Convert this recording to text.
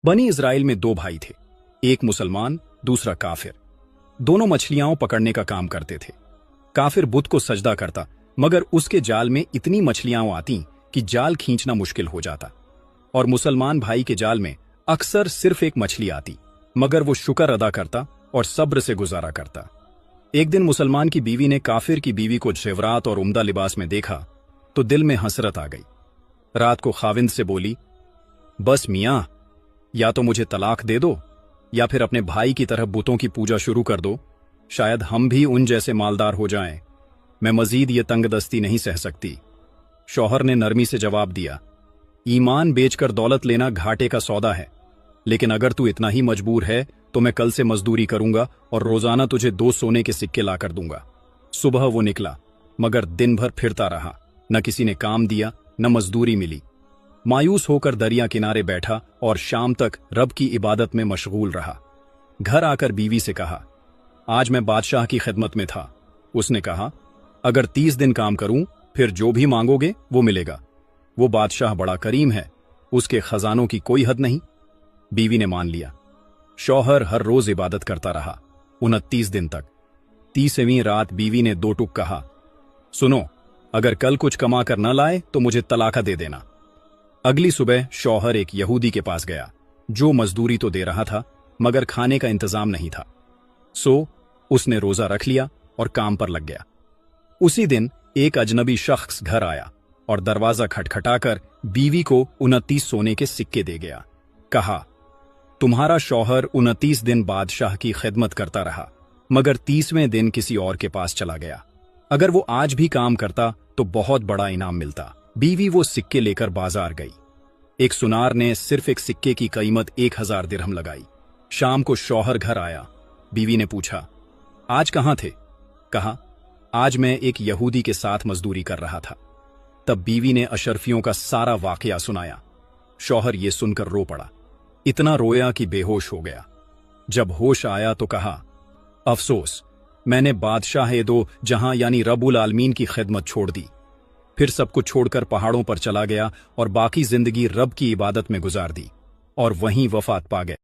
बनी इजराइल में दो भाई थे, एक मुसलमान दूसरा काफिर। दोनों मछलियां पकड़ने का काम करते थे। काफिर बुत को सजदा करता, मगर उसके जाल में इतनी मछलियां आती कि जाल खींचना मुश्किल हो जाता। और मुसलमान भाई के जाल में अक्सर सिर्फ एक मछली आती, मगर वो शुक्र अदा करता और सब्र से गुजारा करता। एक दिन मुसलमान की बीवी ने काफिर की बीवी को जेवरात और उम्दा लिबास में देखा तो दिल में हसरत आ गई। रात को खाविंद से बोली, बस मियां, या तो मुझे तलाक दे दो या फिर अपने भाई की तरह बुतों की पूजा शुरू कर दो। शायद हम भी उन जैसे मालदार हो जाएं। मैं मजीद ये तंगदस्ती नहीं सह सकती। शौहर ने नरमी से जवाब दिया, ईमान बेचकर दौलत लेना घाटे का सौदा है, लेकिन अगर तू इतना ही मजबूर है तो मैं कल से मजदूरी करूंगा और रोजाना तुझे 2 सोने के सिक्के ला कर दूंगा। सुबह वो निकला, मगर दिन भर फिरता रहा। न किसी ने काम दिया, न मजदूरी मिली। मायूस होकर दरिया किनारे बैठा और शाम तक रब की इबादत में मशगूल रहा। घर आकर बीवी से कहा, आज मैं बादशाह की खिदमत में था। उसने कहा, अगर 30 दिन काम करूं फिर जो भी मांगोगे वो मिलेगा। वो बादशाह बड़ा करीम है, उसके खजानों की कोई हद नहीं। बीवी ने मान लिया। शौहर हर रोज इबादत करता रहा 29 दिन तक। 30वीं रात बीवी ने 2 टुक कहा, सुनो, अगर कल कुछ कमा कर न लाए तो मुझे तलाका दे देना। अगली सुबह शौहर एक यहूदी के पास गया, जो मजदूरी तो दे रहा था मगर खाने का इंतजाम नहीं था। सो उसने रोजा रख लिया और काम पर लग गया। उसी दिन एक अजनबी शख्स घर आया और दरवाजा खटखटाकर बीवी को 29 सोने के सिक्के दे गया। कहा, तुम्हारा शौहर 29 दिन बादशाह की खिदमत करता रहा, मगर 30वें दिन किसी और के पास चला गया। अगर वो आज भी काम करता तो बहुत बड़ा इनाम मिलता। बीवी वो सिक्के लेकर बाजार गई। एक सुनार ने सिर्फ एक सिक्के की कीमत 1000 दिरहम लगाई। शाम को शौहर घर आया। बीवी ने पूछा, आज कहां थे? कहा, आज मैं एक यहूदी के साथ मजदूरी कर रहा था। तब बीवी ने अशरफियों का सारा वाकया सुनाया। शौहर ये सुनकर रो पड़ा, इतना रोया कि बेहोश हो गया। जब होश आया तो कहा, अफसोस, मैंने बादशाह दो जहां यानी रब्बुल आलमीन की खिदमत छोड़ दी। फिर सब कुछ छोड़कर पहाड़ों पर चला गया और बाकी जिंदगी रब की इबादत में गुजार दी और वहीं वफात पा गया।